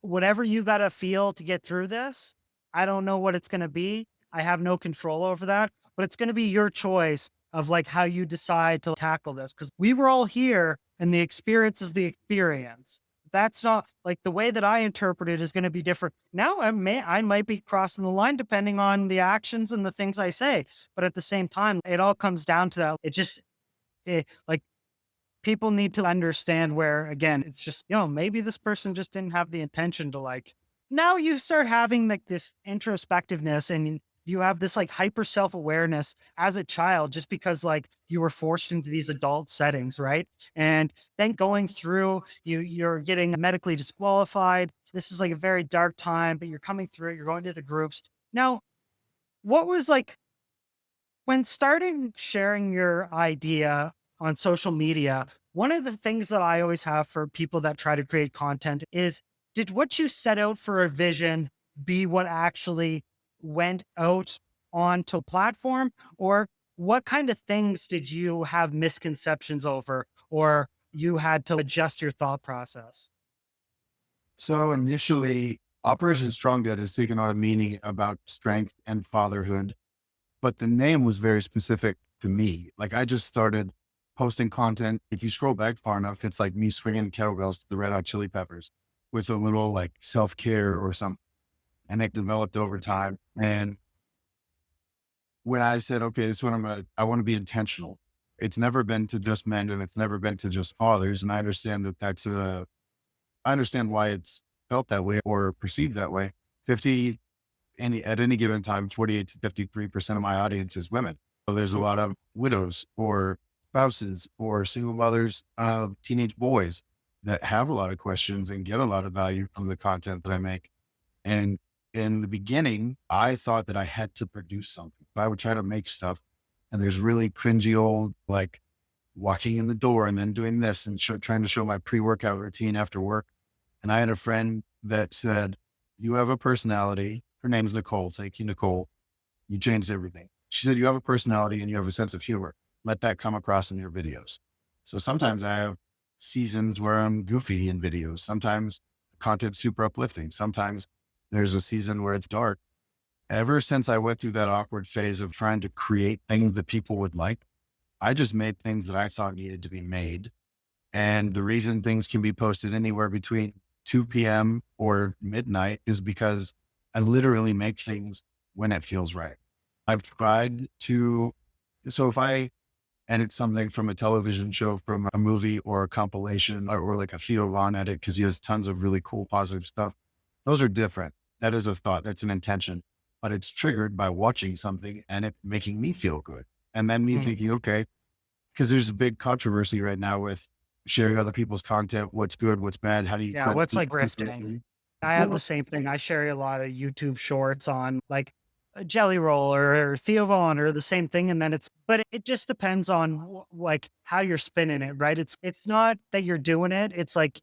whatever you got to feel to get through this, I don't know what it's going to be. I have no control over that, but it's going to be your choice of like how you decide to tackle this. Cause we were all here and the experience is the experience. That's not like the way that I interpret it is going to be different. Now I might be crossing the line depending on the actions and the things I say. But at the same time, it all comes down to that. It just, like people need to understand where again it's just maybe this person just didn't have the intention to like now you start having like this introspectiveness and you have this like hyper self-awareness as a child just because like you were forced into these adult settings, right? And then going through you're getting medically disqualified. This is like a very dark time, but you're coming through it, you're going to the groups now. What was like when starting sharing your idea on social media, one of the things that I always have for people that try to create content is, did what you set out for a vision be what actually went out onto a platform? Or what kind of things did you have misconceptions over, or you had to adjust your thought process? So initially, Operation Strong Dead has taken on a meaning about strength and fatherhood, but the name was very specific to me. Like I just started posting content. If you scroll back far enough, it's like me swinging kettlebells to the Red Hot Chili Peppers with a little like self care or something. And it developed over time. And when I said, okay, this is what I want to be intentional. It's never been to just men and it's never been to just fathers. And I understand that I understand why it's felt that way or perceived that way. 50 at any given time, 48 to 53% of my audience is women. So there's a lot of widows or spouses or single mothers of teenage boys that have a lot of questions and get a lot of value from the content that I make. And in the beginning, I thought that I had to produce something. I would try to make stuff and there's really cringy old, like walking in the door and then doing this and trying to show my pre-workout routine after work. And I had a friend that said, you have a personality. Her name's Nicole. Thank you, Nicole. You changed everything. She said, you have a personality and you have a sense of humor. Let that come across in your videos. So sometimes I have seasons where I'm goofy in videos. Sometimes content's super uplifting. Sometimes there's a season where it's dark. Ever since I went through that awkward phase of trying to create things that people would like, I just made things that I thought needed to be made. And the reason things can be posted anywhere between 2 p.m. or midnight is because I literally make things when it feels right. I've tried to, so if I edit something from a television show, from a movie or a compilation or like a Theo Von edit, because he has tons of really cool, positive stuff, those are different. That is a thought, that's an intention, but it's triggered by watching something and it making me feel good. And then me Mhm. thinking, okay, because there's a big controversy right now with sharing other people's content. What's good? What's bad? How do you Yeah, try to what's keep like things grifting? from I have the same thing. I share a lot of YouTube shorts on like a Jelly Roll or Theo Vaughn or the same thing. And then but it just depends on like how you're spinning it, right? It's not that you're doing it. It's like,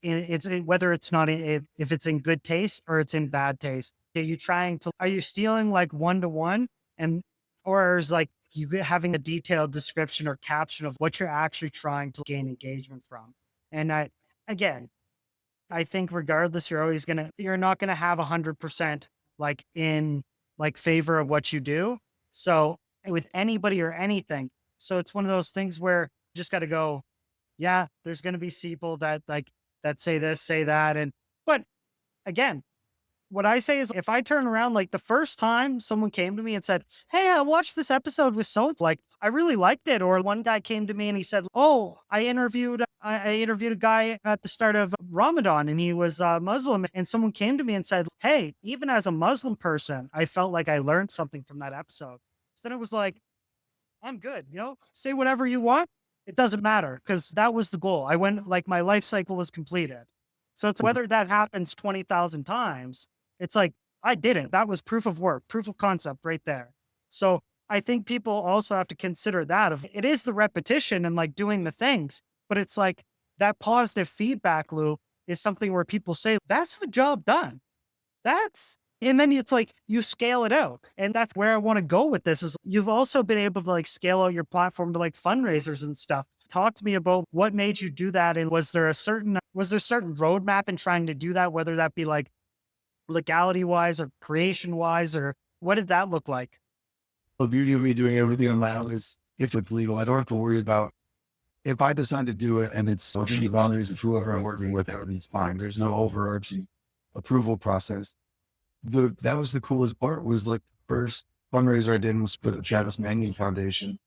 whether it's not, if it's in good taste or it's in bad taste. Are you stealing like one to one and, or is like having a detailed description or caption of what you're actually trying to gain engagement from? And again, I think regardless, you're not gonna have 100% like in like favor of what you do. So with anybody or anything, so it's one of those things where you just got to go. Yeah, there's gonna be people that like that say this, say that, and but again, what I say is if I turn around, like the first time someone came to me and said, hey, I watched this episode with so like, I really liked it. Or one guy came to me and he said, oh, I interviewed a guy at the start of Ramadan and he was Muslim. And someone came to me and said, hey, even as a Muslim person, I felt like I learned something from that episode. So then it was like, I'm good, say whatever you want. It doesn't matter because that was the goal. I went like my life cycle was completed. So it's whether that happens 20,000 times, it's like, I did it. That was proof of work, proof of concept right there. So I think people also have to consider that of it is the repetition and like doing the things, but it's like that positive feedback loop is something where people say, that's the job done. And then it's like you scale it out. And that's where I want to go with this is you've also been able to like scale out your platform to like fundraisers and stuff. Talk to me about what made you do that. And was there certain roadmap in trying to do that, whether that be like legality wise or creation wise, or what did that look like? The beauty of me doing everything on my own is if it's legal, I don't have to worry about if I decide to do it and it's within the boundaries of whoever I'm working with, everything's fine. There's no overarching approval process. That was the coolest part was like the first fundraiser I did was for the Travis Manning Foundation.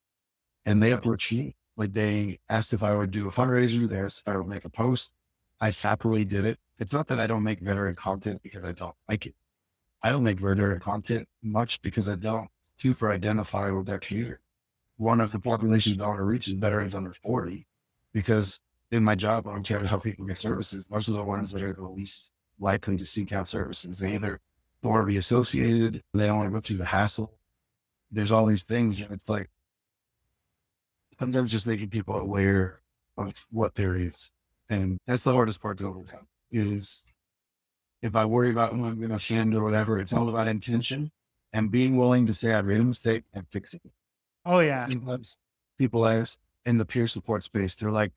And they approached me. Like they asked if I would do a fundraiser. They asked if I would make a post. I happily did it. It's not that I don't make veteran content because I don't like it. I don't make veteran content much because I don't super identify with that community. One of the populations I want to reach is veterans under 40 because in my job, I'm trying to help people get services. Those are the ones that are the least likely to seek out services. They either don't want to be associated, they don't want to go through the hassle. There's all these things. And it's like, sometimes just making people aware of what there is. And that's the hardest part to overcome is if I worry about who I'm going to offend or whatever, it's all about intention and being willing to say I made a mistake and fix it. Oh, yeah. Sometimes people ask in the peer support space, they're like,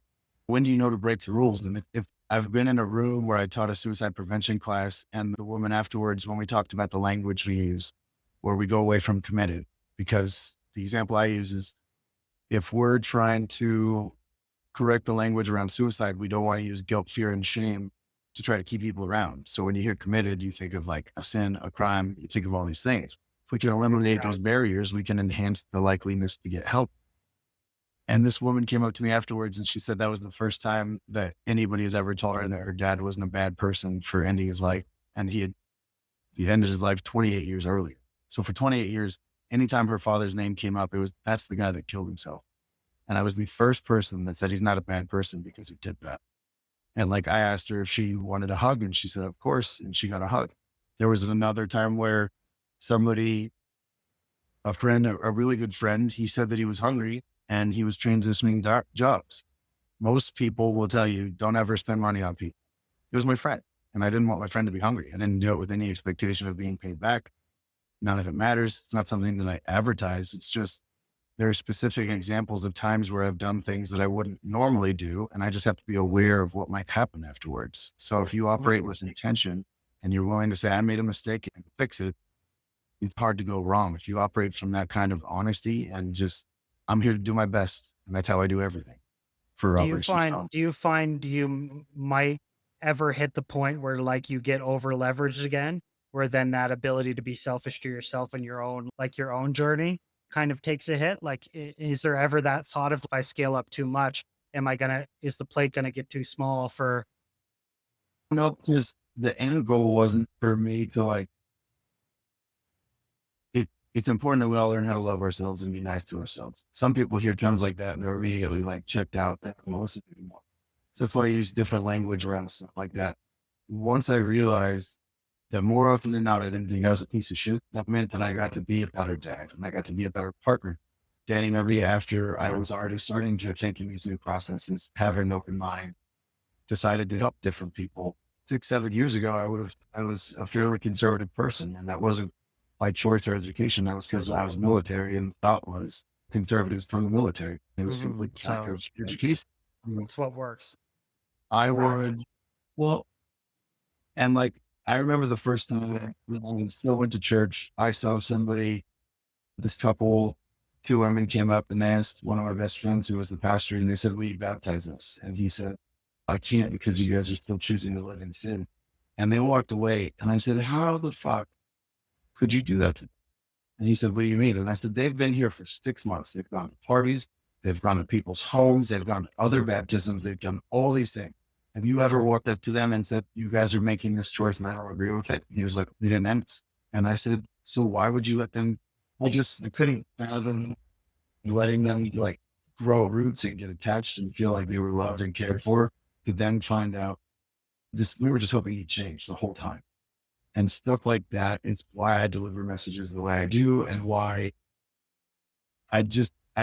when do you know to break the rules? And if I've been in a room where I taught a suicide prevention class and the woman afterwards, when we talked about the language we use, where we go away from committed, because the example I use is if we're trying to correct the language around suicide, we don't want to use guilt, fear, and shame to try to keep people around. So when you hear committed, you think of like a sin, a crime, you think of all these things. If we can eliminate those barriers, we can enhance the likeliness to get help. And this woman came up to me afterwards and she said that was the first time that anybody has ever told her that her dad wasn't a bad person for ending his life. And he ended his life 28 years earlier. So for 28 years, anytime her father's name came up, that's the guy that killed himself. And I was the first person that said he's not a bad person because he did that. And like I asked her if she wanted a hug and she said, of course. And she got a hug. There was another time where a friend, a really good friend, he said that he was hungry and he was transitioning jobs. Most people will tell you, don't ever spend money on people. He was my friend and I didn't want my friend to be hungry. I didn't do it with any expectation of being paid back. None of it matters. It's not something that I advertise. It's just, there are specific examples of times where I've done things that I wouldn't normally do. And I just have to be aware of what might happen afterwards. So if you operate with intention and you're willing to say, I made a mistake and fix it, it's hard to go wrong. If you operate from that kind of honesty and just, I'm here to do my best. And that's how I do everything for Operation Strong. Do you find might ever hit the point where like you get over leveraged again, where then that ability to be selfish to yourself and your own journey kind of takes a hit? Like, is there ever that thought of if I scale up too much, is the plate going to get too small for? No, because the end goal wasn't for me to like, it's important that we all learn how to love ourselves and be nice to ourselves. Some people hear terms like that and they're immediately like checked out. They don't listen anymore. So that's why I use different language around stuff like that. Once I realized that more often than not, I didn't think I was a piece of shit. That meant that I got to be a better dad and I got to be a better partner. Danny Murray, after I was already starting to think in these new processes, having an open mind, decided to help different people. 6-7 years ago, I was a fairly conservative person and that wasn't by choice or education. That was because I was military and the thought was conservatives from the military. It was simply education. It's what works. I would, well, and like, I remember the first time I still went to church. I saw this couple, 2 women came up and they asked one of my best friends who was the pastor and they said, will you baptize us? And he said, I can't because you guys are still choosing to live in sin. And they walked away and I said, how the fuck could you do that to them? And he said, what do you mean? And I said, they've been here for 6 months. They've gone to parties. They've gone to people's homes. They've gone to other baptisms. They've done all these things. Have you ever walked up to them and said, you guys are making this choice and I don't agree with it? And he was like, they didn't end. And I said, so why would you let them? I couldn't fathom letting them like grow roots and get attached and feel like they were loved and cared for, to then find out we were just hoping he'd change the whole time. And stuff like that is why I deliver messages the way I do, and why I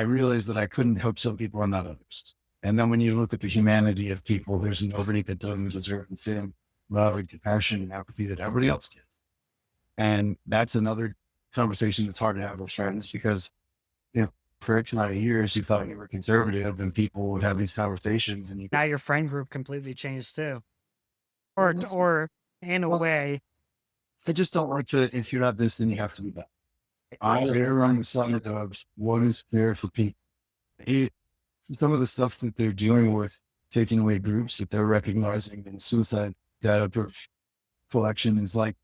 realized that I couldn't help some people and not others. And then when you look at the humanity of people, there's nobody that doesn't deserve the same love and compassion and empathy that everybody else gets. And that's another conversation that's hard to have with friends, because if for X amount of years you thought you were conservative and people would have these conversations and you Now go, your friend group completely changed too. well, Or in a way, I just don't like to, if you're not this, then you have to be that. I err on the side of what is fair for people. It, some of the stuff that they're dealing with, taking away groups that they're recognizing in suicide data collection, is like,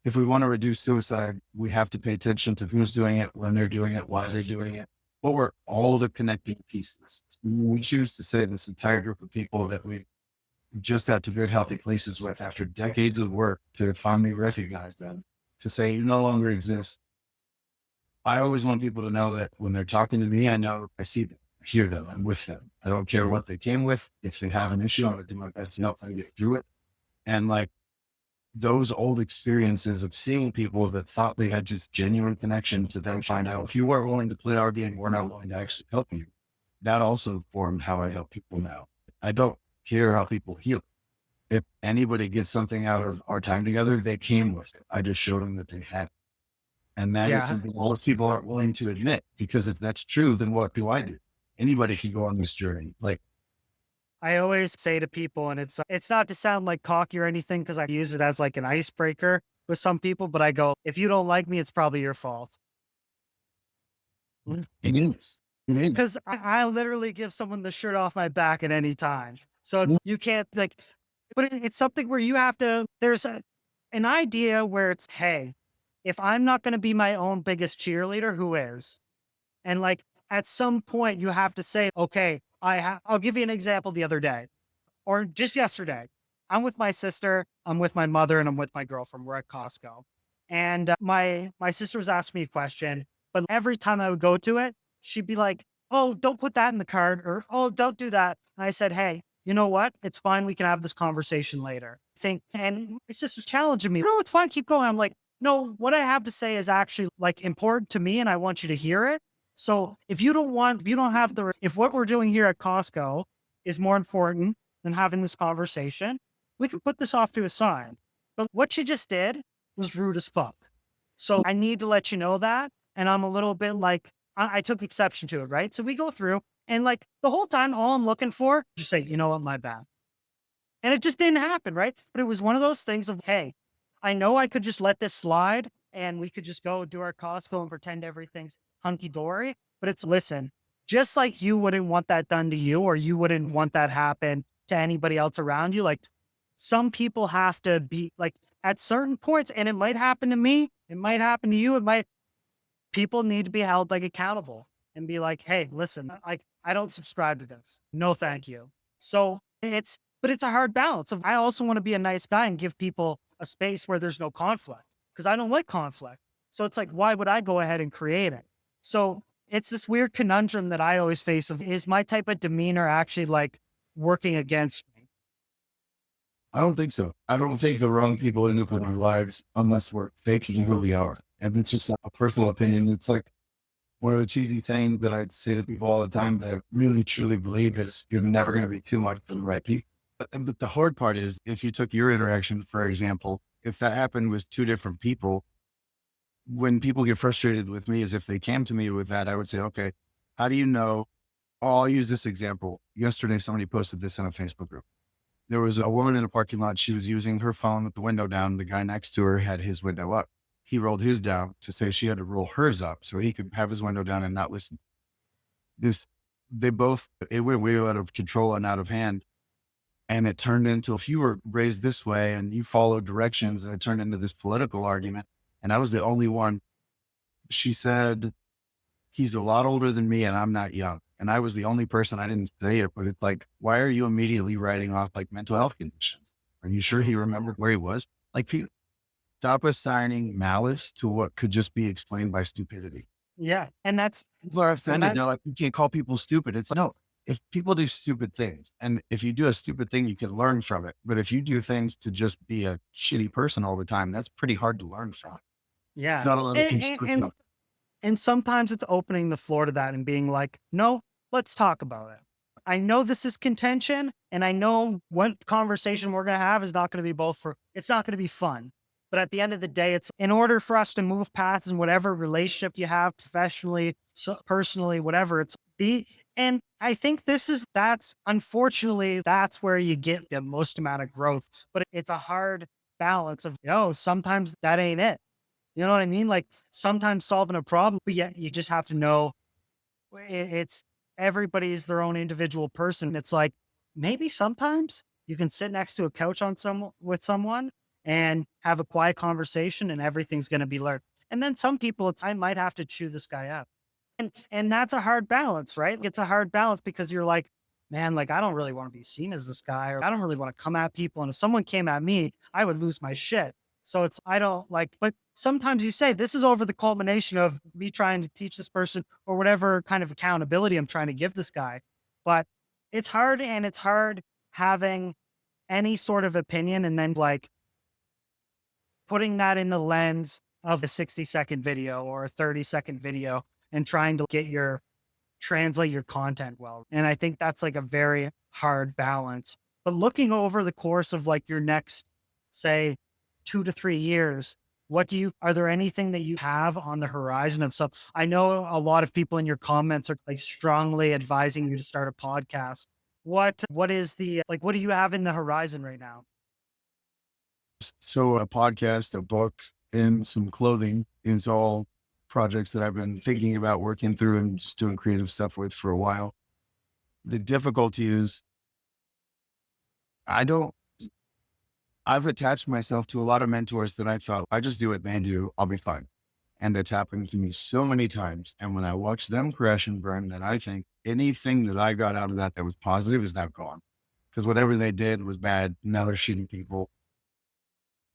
if we want to reduce suicide, we have to pay attention to who's doing it, when they're doing it, why they're doing it. What were all the connecting pieces? We choose to say this entire group of people that we just got to good, healthy places with after decades of work to finally recognize them, to say you no longer exist. I always want people to know that when they're talking to me, I know I see them, I hear them, I'm with them. I don't care what they came with. If they have an issue, I'm going to do my best to help them get through it. And like those old experiences of seeing people that thought they had just genuine connection, to then find out if you weren't willing to play our game, we're not willing to actually help you. That also formed how I help people now. I don't care how people heal. If anybody gets something out of our time together, they came with it. I just showed them that they had it. And that is yeah. something most people aren't willing to admit, because if that's true, then what do I do? Anybody can go on this journey. Like, I always say to people, and it's not to sound like cocky or anything, because I use it as like an icebreaker with some people, but I go, if you don't like me, it's probably your fault. it is. It is. Because I literally give someone the shirt off my back at any time. So it's, you can't like, but it's something where you have to, there's an idea where it's, hey, if I'm not going to be my own biggest cheerleader, who is? And like at some point you have to say, okay, I'll give you an example the other day or just yesterday. I'm with my sister, I'm with my mother, and I'm with my girlfriend. We're at Costco. And my sister was asking me a question, but every time I would go to it, she'd be like, "Oh, don't put that in the cart," or "Oh, don't do that." And I said, "Hey, you know what? It's fine. We can have this conversation later." And my sister's challenging me. No, it's fine. Keep going. I'm like, no, what I have to say is actually like important to me, and I want you to hear it. So if you don't want, if you don't have the, if what we're doing here at Costco is more important than having this conversation, we can put this off to a side. But what you just did was rude as fuck. So I need to let you know that. And I'm a little bit like, I took exception to it, right? So we go through and like the whole time, all I'm looking for, just say, you know what, my bad. And it just didn't happen, right? But it was one of those things of, hey, I know I could just let this slide and we could just go do our Costco and pretend everything's hunky dory. But it's, listen, just like you wouldn't want that done to you, or you wouldn't want that happen to anybody else around you. Like some people have to be like at certain points, and it might happen to me, it might happen to you, it might, people need to be held like accountable and be like, hey, listen, like I don't subscribe to this. No, thank you. So but it's a hard balance of, I also want to be a nice guy and give people a space where there's no conflict, because I don't like conflict. So it's like, why would I go ahead and create it? So it's this weird conundrum that I always face of, is my type of demeanor actually like working against me? I don't think so. I don't think the wrong people end up in our lives unless we're faking who we are. And it's just a personal opinion. It's like one of the cheesy things that I'd say to people all the time that I really truly believe is, you're never going to be too much for the right people. But the hard part is, if you took your interaction, for example, if that happened with two different people, when people get frustrated with me, is if they came to me with that, I would say, okay, how do you know? Oh, I'll use this example. Yesterday, somebody posted this in a Facebook group. There was a woman in a parking lot. She was using her phone with the window down. The guy next to her had his window up. He rolled his down to say she had to roll hers up so he could have his window down and not listen. It went way out of control and out of hand. And it turned into, if you were raised this way and you followed directions, and it turned into this political argument. And I was the only one. She said, he's a lot older than me and I'm not young. And I was the only person, I didn't say it, but it's like, why are you immediately writing off like mental health conditions? Are you sure he remembered where he was? Like, stop assigning malice to what could just be explained by stupidity. Yeah. And that's, People are and offended. They're like, you can't call people stupid. It's like, no, if people do stupid things, and if you do a stupid thing, you can learn from it. But if you do things to just be a shitty person all the time, that's pretty hard to learn from. It's Yeah. not a lot of And, and, and, constructive. and sometimes it's opening the floor to that and being like, no, let's talk about it. I know this is contention and I know what conversation we're going to have is not going to be it's not going to be fun. But at the end of the day, it's in order for us to move paths in whatever relationship you have professionally, so personally, whatever and I think that's unfortunately, that's where you get the most amount of growth, but it's a hard balance of, sometimes that ain't it. You know what I mean? Like sometimes solving a problem, but yeah, you just have to know it's everybody's their own individual person. It's like maybe sometimes you can sit next to a couch with someone and have a quiet conversation and everything's going to be learned. And then some people, I might have to chew this guy up. And that's a hard balance, right? It's a hard balance because you're like, man, like I don't really want to be seen as this guy, or I don't really want to come at people. And if someone came at me, I would lose my shit. So I don't like, but sometimes you say this is over the culmination of me trying to teach this person or whatever kind of accountability I'm trying to give this guy. But it's hard, and it's hard having any sort of opinion and then like putting that in the lens of a 60-second video or a 30-second video and trying to translate your content well. And I think that's like a very hard balance. But looking over the course of like your next, say, 2 to 3 years, are there anything that you have on the horizon of stuff? I know a lot of people in your comments are like strongly advising you to start a podcast. What is what do you have in the horizon right now? So a podcast, a book, and some clothing is all projects that I've been thinking about working through and just doing creative stuff with for a while. The difficulty is I don't, I've attached myself to a lot of mentors that I thought I just do what they do, I'll be fine. And it's happened to me so many times. And when I watch them crash and burn, then I think anything that I got out of that was positive is now gone. Because whatever they did was bad. Now they're shooting people.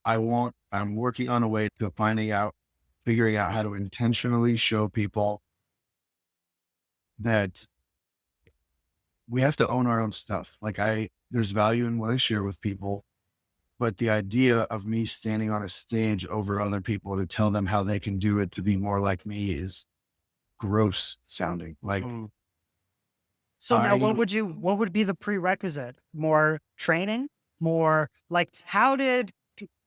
I'm working on a way to figuring out how to intentionally show people that we have to own our own stuff. There's value in what I share with people, but the idea of me standing on a stage over other people to tell them how they can do it to be more like me is gross sounding. So now I, what would be the prerequisite? More training? More like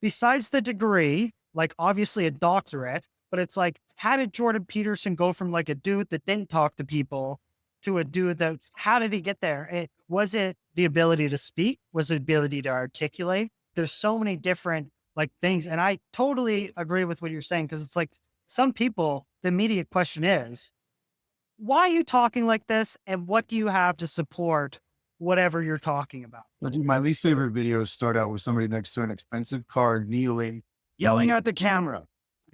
besides the degree, like obviously a doctorate, but it's like, how did Jordan Peterson go from like a dude that didn't talk to people to a dude how did he get there? Was it the ability to speak? Was it ability to articulate? There's so many different like things. And I totally agree with what you're saying. Cause it's like some people, the immediate question is, why are you talking like this? And what do you have to support whatever you're talking about? my least favorite videos start out with somebody next to an expensive car, kneeling, yelling at the camera.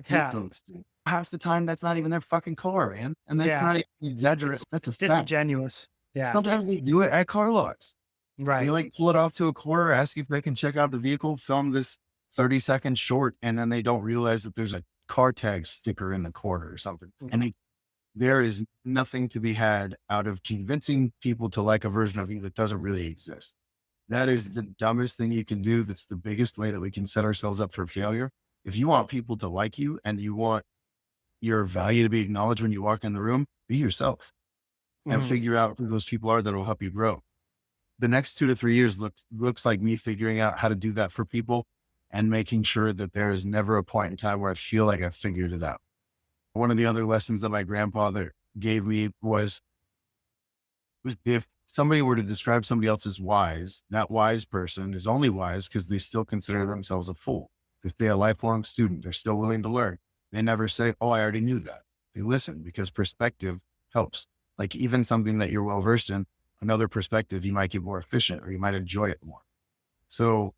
Hate Yeah. those, dude. Half the time, that's not even their fucking car, man. And that's Yeah. not even exaggerate. That's a It's fact. disingenuous. Yeah. Sometimes they do it at car lots. They Right. pull it off to a corner, ask if they can check out the vehicle, film this 30-second short, and then they don't realize that there's a car tag sticker in the corner or something. And there is nothing to be had out of convincing people to like a version of you that doesn't really exist. That is the dumbest thing you can do. That's the biggest way that we can set ourselves up for failure. If you want people to like you and you want your value to be acknowledged when you walk in the room, be yourself and figure out who those people are that will help you grow. The next 2 to 3 years looks like me figuring out how to do that for people and making sure that there is never a point in time where I feel like I've figured it out. One of the other lessons that my grandfather gave me was if somebody were to describe somebody else as wise, that wise person is only wise because they still consider themselves a fool. If they're a lifelong student, they're still willing to learn. They never say, oh, I already knew that. They listen because perspective helps. Like even something that you're well versed in, another perspective, you might get more efficient or you might enjoy it more. So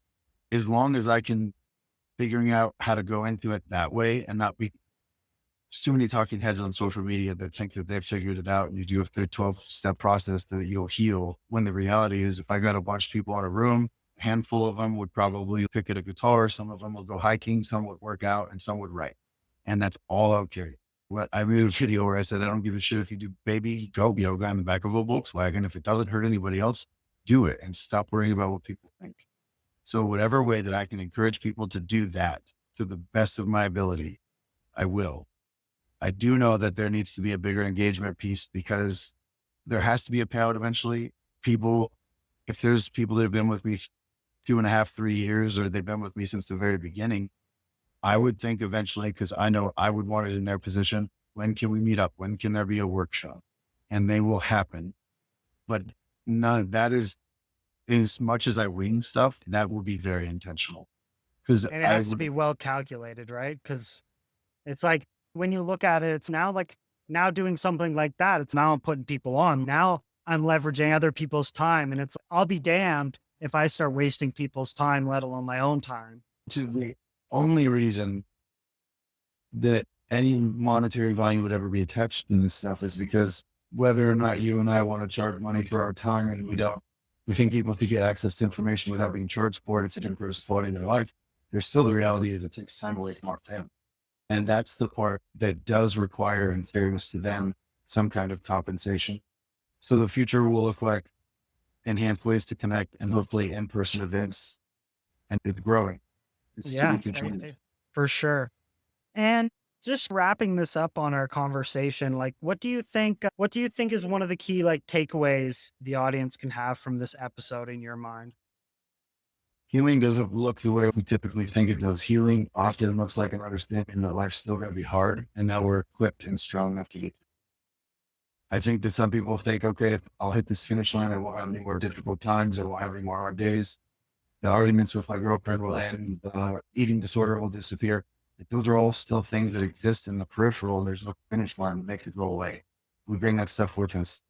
as long as I can figuring out how to go into it that way and not be too many talking heads on social media that think that they've figured it out and you do a 12-step process that you'll heal. When the reality is, if I got a bunch of people in a room, a handful of them would probably pick at a guitar. Some of them will go hiking, some would work out, and some would write. And that's all okay. What I made a video where I said, I don't give a shit if you do baby go yoga on the back of a Volkswagen. If it doesn't hurt anybody else, do it and stop worrying about what people think. So whatever way that I can encourage people to do that to the best of my ability, I will. I do know that there needs to be a bigger engagement piece because there has to be a payout eventually. People, if there's people that have been with me 2.5, 3 years, or they've been with me since the very beginning, I would think eventually, because I know I would want it in their position. When can we meet up? When can there be a workshop? And they will happen. But none, that is, as much as I wing stuff, that will be very intentional. Because And it I has to would, be well calculated, right? Because it's like when you look at it, it's now like now doing something like that. It's now I'm putting people on. Now I'm leveraging other people's time. And it's, I'll be damned if I start wasting people's time, let alone my own time. to the only reason that any monetary value would ever be attached to this stuff is because whether or not you and I want to charge money for our time and we don't, we think people could get access to information without being charged for it. It's an improves quality in their life. There's still the reality that it takes time away from our family. And that's the part that does require, in fairness to them, some kind of compensation. So the future will look like enhanced ways to connect and hopefully in-person events, and it's growing. It's to be Yeah, continued. for sure. And just wrapping this up on our conversation, like what do you think is one of the key like takeaways the audience can have from this episode in your mind? Healing doesn't look the way we typically think it does. Healing often looks like an understanding that life's still going to be hard and that we're equipped and strong enough to get. I think that some people think, okay, if I'll hit this finish line, I won't have any more difficult times. I won't have any more hard days. The arguments with my girlfriend will end. Eating disorder will disappear. Like, those are all still things that exist in the peripheral. There's no finish line that makes it go away. We bring that stuff with us.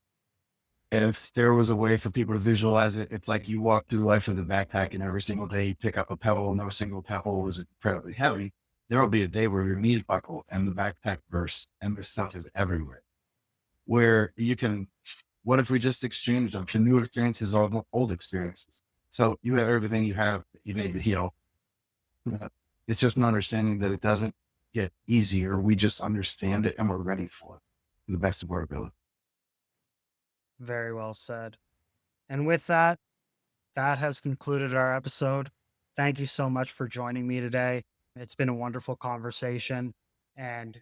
If there was a way for people to visualize it, it's like you walk through life with a backpack and every single day you pick up a pebble. No single pebble was incredibly heavy. There will be a day where your knees buckle and the backpack bursts and the stuff is everywhere. Where you can, what if we just exchanged them for new experiences or old experiences? So you have everything you have that you need to heal. It's just an understanding that it doesn't get easier. We just understand it and we're ready for it to the best of our ability. Very well said. And with that, that has concluded our episode. Thank you so much for joining me today. It's been a wonderful conversation. And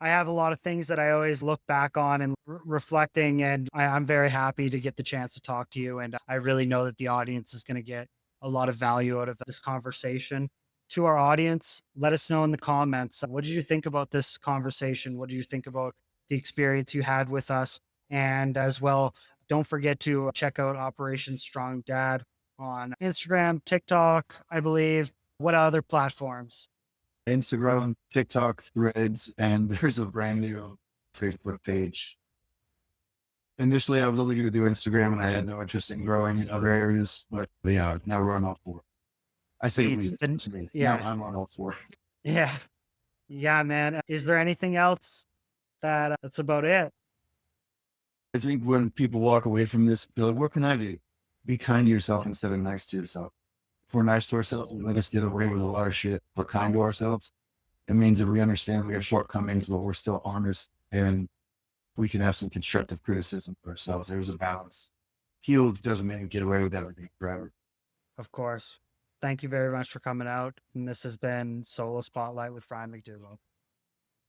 I have a lot of things that I always look back on and reflecting. And I'm very happy to get the chance to talk to you. And I really know that the audience is going to get a lot of value out of this conversation. To our audience, let us know in the comments. What did you think about this conversation? What did you think about the experience you had with us? And as well, don't forget to check out Operation Strong Dad on Instagram, TikTok, I believe. What other platforms? Instagram, TikTok, Threads, and there's a brand new Facebook page. Initially, I was only going to do Instagram and I had no interest in growing in other areas, but yeah, now we're on all four. I say we, it's me. Now Yeah, I'm on all four. yeah, yeah, man. Is there anything else that's about it? I think when people walk away from this, they're like, what can I do? Be kind to yourself instead of nice to yourself. If we're nice to ourselves, we let us get away with a lot of shit. We're kind to ourselves. It means that we understand we have shortcomings, but we're still honest and we can have some constructive criticism for ourselves. There's a balance. Healed doesn't mean we get away with everything forever. Of course. Thank you very much for coming out. And this has been Solo Spotlight with Ryan MacDougall.